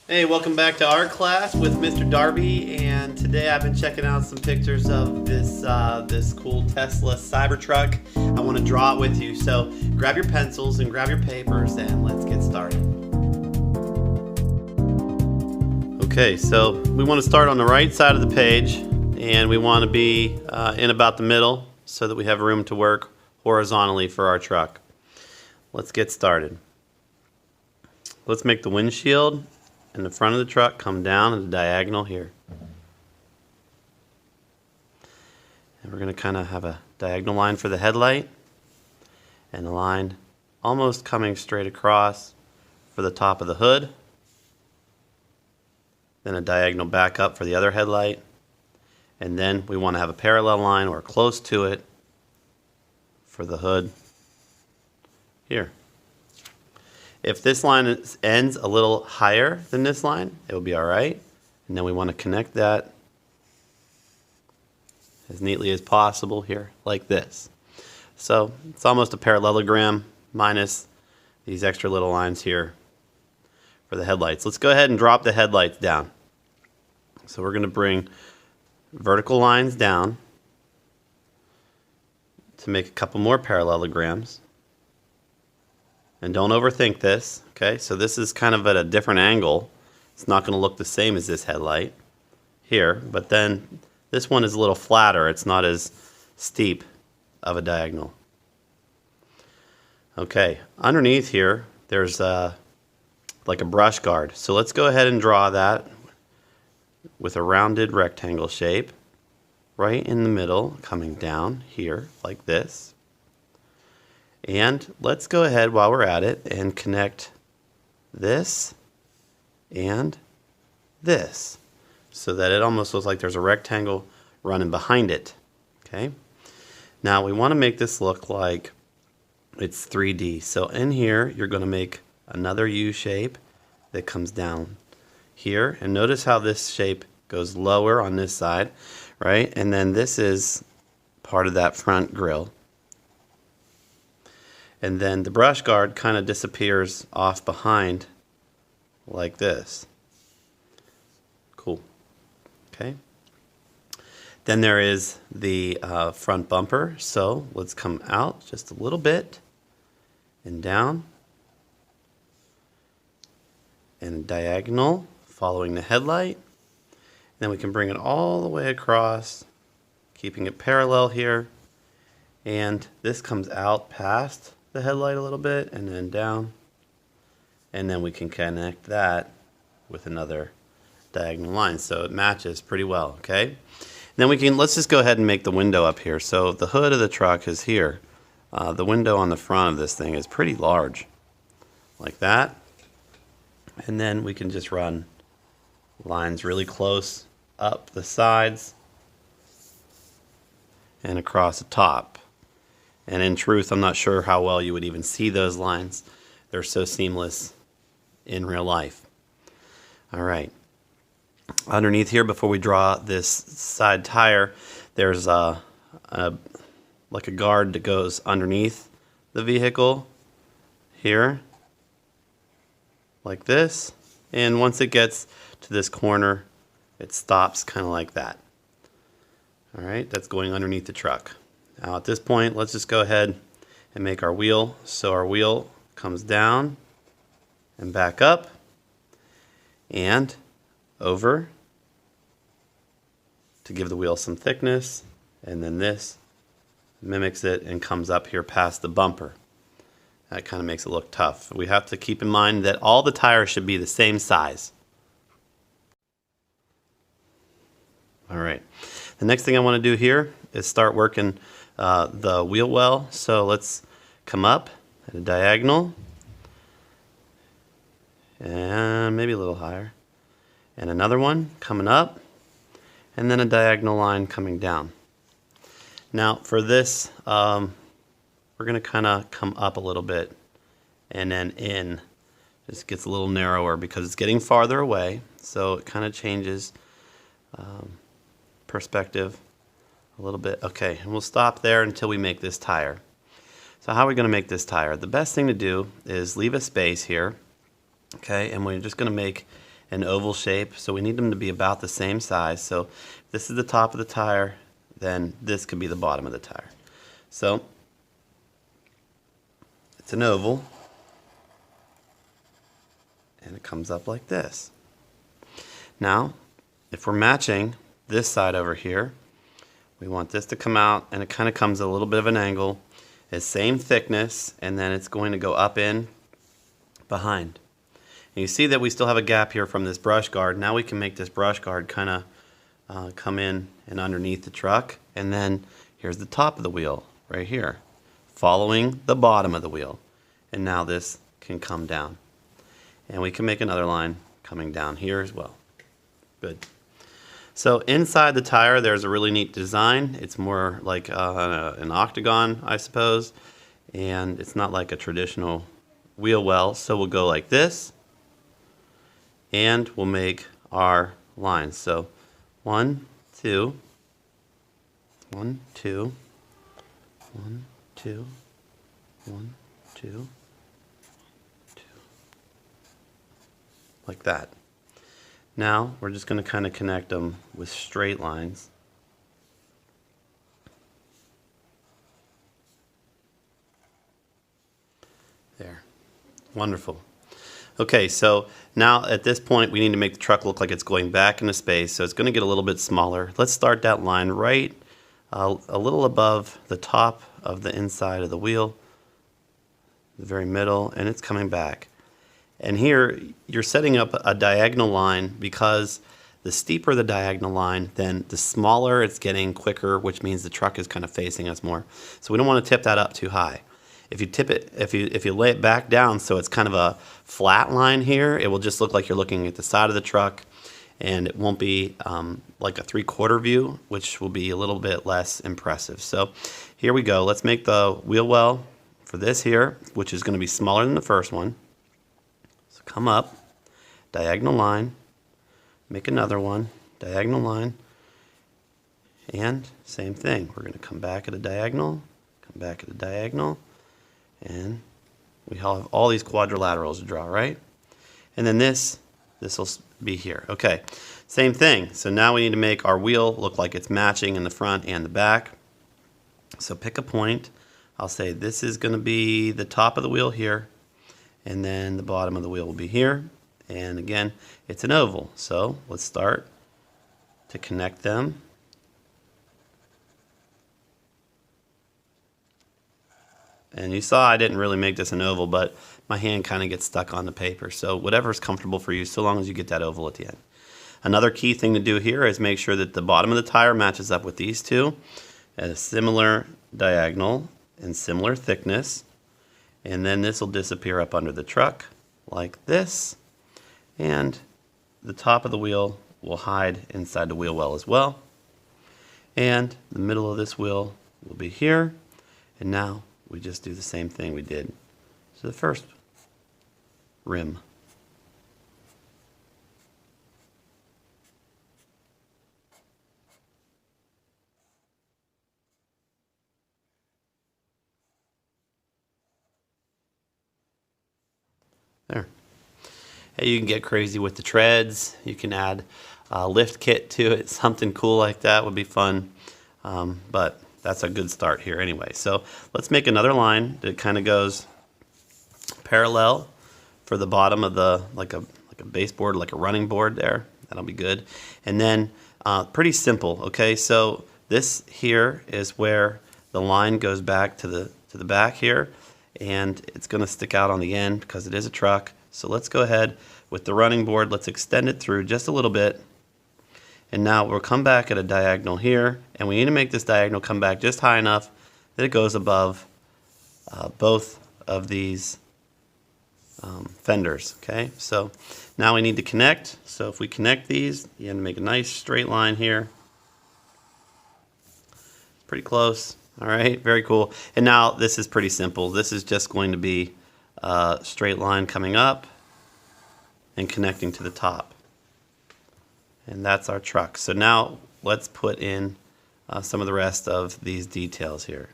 Hey, welcome back to art class with Mr. Darby, and today I've been checking out some pictures of this cool Tesla Cybertruck. I want to draw it with you, so grab your pencils and grab your papers and let's get started. Okay, so we want to start on the right side of the page, and we want to be in about the middle so that we have room to work horizontally for our truck. Let's get started. Let's make the windshield and the front of the truck come down at a diagonal here. And we're going to kind of have a diagonal line for the headlight and a line almost coming straight across for the top of the hood. Then a diagonal back up for the other headlight. And then we want to have a parallel line or close to it for the hood here. If this line ends a little higher than this line, it will be all right. And then we want to connect that as neatly as possible here, like this. So it's almost a parallelogram minus these extra little lines here for the headlights. Let's go ahead and drop the headlights down. So we're going to bring vertical lines down to make a couple more parallelograms. And don't overthink this, okay? So this is kind of at a different angle. It's not going to look the same as this headlight here, but then this one is a little flatter. It's not as steep of a diagonal. Okay, underneath here, there's like a brush guard. So let's go ahead and draw that with a rounded rectangle shape right in the middle, coming down here like this. And let's go ahead while we're at it and connect this and this so that it almost looks like there's a rectangle running behind it. Okay. Now we want to make this look like it's 3D. So in here you're going to make another U shape that comes down here, and notice how this shape goes lower on this side, right? And then this is part of that front grille. And then the brush guard kind of disappears off behind like this. Cool. Okay. Then there is the front bumper. So let's come out just a little bit and down and diagonal following the headlight. Then we can bring it all the way across, keeping it parallel here. And this comes out past the headlight a little bit and then down, and then we can connect that with another diagonal line so it matches pretty well. Okay, then let's just go ahead and make the window up here. So the hood of the truck is here. The window on the front of this thing is pretty large, like that, and then we can just run lines really close up the sides and across the top. And in truth, I'm not sure how well you would even see those lines. They're so seamless in real life. All right. Underneath here, before we draw this side tire, there's like a guard that goes underneath the vehicle here, like this. And once it gets to this corner, it stops kind of like that. All right, that's going underneath the truck. Now at this point, let's just go ahead and make our wheel. So our wheel comes down and back up and over to give the wheel some thickness, and then this mimics it and comes up here past the bumper. That kind of makes it look tough. We have to keep in mind that all the tires should be the same size. All right. The next thing I want to do here is start working the wheel well. So let's come up at a diagonal and maybe a little higher, and another one coming up, and then a diagonal line coming down. Now for this, we're going to kind of come up a little bit and then in. This gets a little narrower because it's getting farther away, so it kind of changes perspective a little bit. Okay, and we'll stop there until we make this tire. So how are we going to make this tire? The best thing to do is leave a space here, okay, and we're just going to make an oval shape, so we need them to be about the same size. So if this is the top of the tire, then this could be the bottom of the tire. So it's an oval, and it comes up like this. Now, if we're matching this side over here, we want this to come out, and it kind of comes at a little bit of an angle. It's same thickness, and then it's going to go up in behind. And you see that we still have a gap here from this brush guard. Now we can make this brush guard kind of come in and underneath the truck, and then here's the top of the wheel right here, following the bottom of the wheel. And now this can come down. And we can make another line coming down here as well. Good. So inside the tire, there's a really neat design. It's more like an octagon, I suppose, and it's not like a traditional wheel well. So we'll go like this, and we'll make our lines. So 1, 2, 1, 2, 1, 2, 1, 2, 2, like that. Now we're just going to kind of connect them with straight lines. There. Wonderful. Okay, so now at this point we need to make the truck look like it's going back into space, so it's going to get a little bit smaller. Let's start that line right a little above the top of the inside of the wheel, the very middle, and it's coming back. And here you're setting up a diagonal line, because the steeper the diagonal line, then the smaller it's getting quicker, which means the truck is kind of facing us more. So we don't want to tip that up too high. If you tip it, if you lay it back down so it's kind of a flat line here, it will just look like you're looking at the side of the truck, and it won't be like a 3/4 view, which will be a little bit less impressive. So here we go. Let's make the wheel well for this here, which is going to be smaller than the first one. Come up, diagonal line, make another one, diagonal line, and same thing. We're going to come back at a diagonal, come back at a diagonal, and we have all these quadrilaterals to draw, right? And then this will be here. Okay, same thing. So now we need to make our wheel look like it's matching in the front and the back. So pick a point. I'll say this is going to be the top of the wheel here, and then the bottom of the wheel will be here. And again, it's an oval. So let's start to connect them. And you saw I didn't really make this an oval, but my hand kind of gets stuck on the paper. So whatever's comfortable for you, so long as you get that oval at the end. Another key thing to do here is make sure that the bottom of the tire matches up with these two at a similar diagonal and similar thickness. And then this will disappear up under the truck like this, and the top of the wheel will hide inside the wheel well as well, and the middle of this wheel will be here. And now we just do the same thing we did to the first rim. There. Hey, you can get crazy with the treads. You can add a lift kit to it. Something cool like that would be fun. But that's a good start here anyway. So let's make another line that kind of goes parallel for the bottom of the, like a baseboard, like a running board there. That'll be good. And then pretty simple, okay? So this here is where the line goes back to the back here, and it's going to stick out on the end because it is a truck. So let's go ahead with the running board. Let's extend it through just a little bit. And now we'll come back at a diagonal here, and we need to make this diagonal come back just high enough that it goes above both of these fenders, okay? So now we need to connect. So if we connect these, you have to make a nice straight line here. It's pretty close. All right, very cool. And now this is pretty simple. This is just going to be a straight line coming up and connecting to the top. And that's our truck. So now let's put in some of the rest of these details here.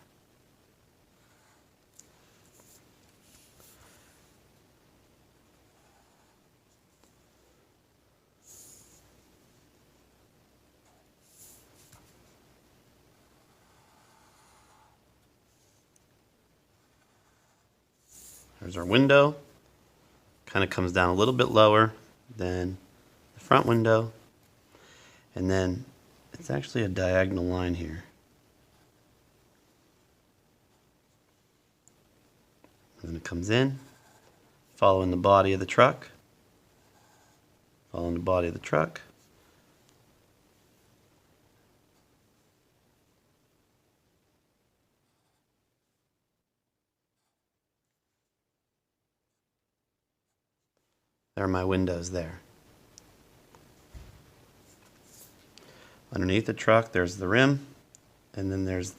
There's our window. Kind of comes down a little bit lower than the front window. And then it's actually a diagonal line here. And then it comes in, following the body of the truck. Following the body of the truck. There are my windows there. Underneath the truck, there's the rim, and then there's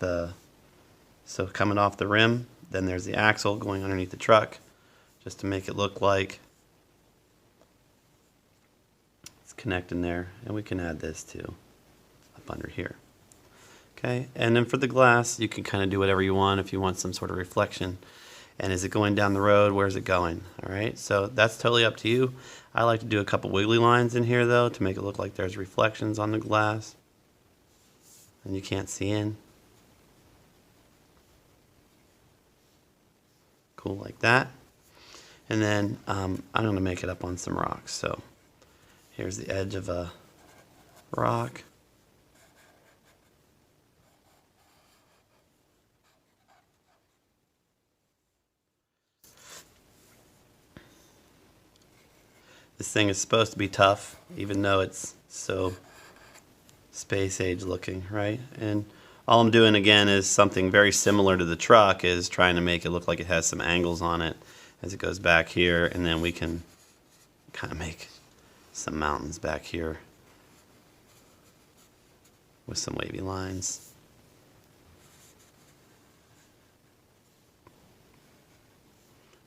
so coming off the rim, then there's the axle going underneath the truck, just to make it look like it's connecting there. And we can add this too, up under here. Okay, and then for the glass, you can kind of do whatever you want if you want some sort of reflection. And is it going down the road? Where's it going? All right, so that's totally up to you. I like to do a couple wiggly lines in here though to make it look like there's reflections on the glass and you can't see in. Cool, like that. And then I'm going to make it up on some rocks. So here's the edge of a rock. This thing is supposed to be tough, even though it's so space age looking, right? And all I'm doing again is something very similar to the truck, is trying to make it look like it has some angles on it as it goes back here, and then we can kind of make some mountains back here with some wavy lines.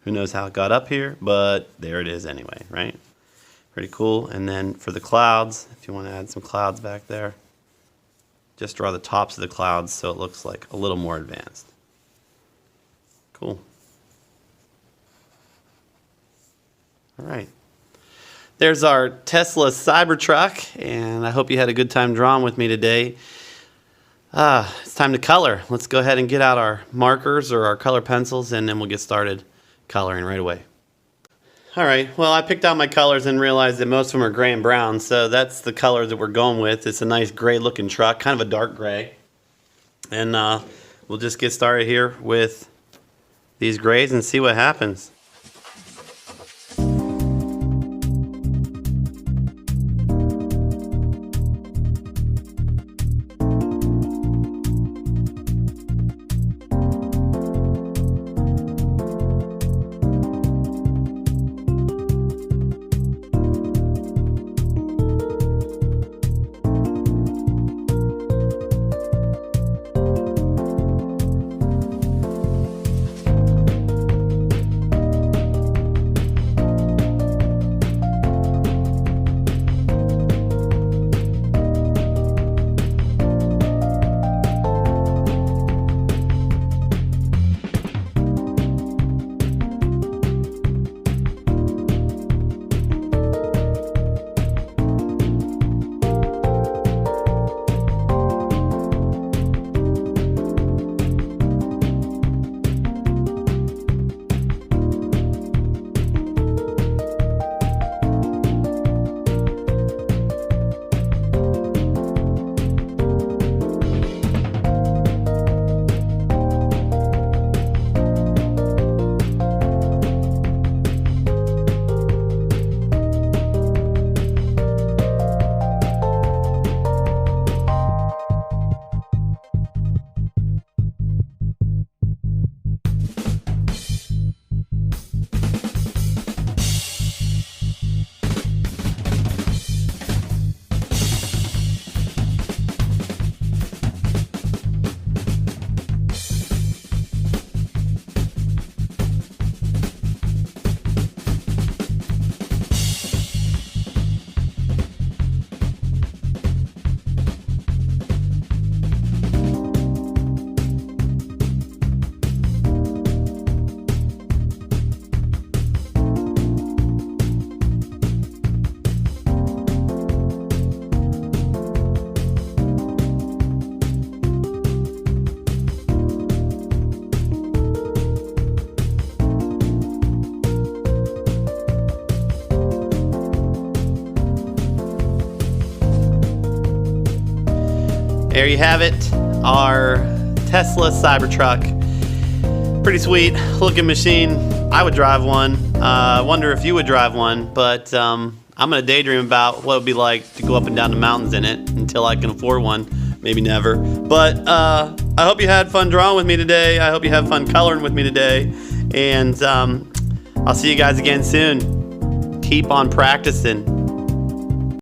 Who knows how it got up here, but there it is anyway, right? Pretty cool. And then for the clouds, if you want to add some clouds back there, just draw the tops of the clouds so it looks like a little more advanced. Cool. All right. There's our Tesla Cybertruck, and I hope you had a good time drawing with me today. It's time to color. Let's go ahead and get out our markers or our color pencils, and then we'll get started coloring right away. All right, well, I picked out my colors and realized that most of them are gray and brown, so that's the color that we're going with. It's a nice gray looking truck, kind of a dark gray. And we'll just get started here with these grays and see what happens. there you have it, our Tesla Cybertruck. Pretty sweet looking machine. I would drive one. I wonder if you would drive one, but I'm gonna daydream about what it would be like to go up and down the mountains in it until I can afford one. Maybe never. But I hope you had fun drawing with me today. I hope you have fun coloring with me today. And I'll see you guys again soon. Keep on practicing.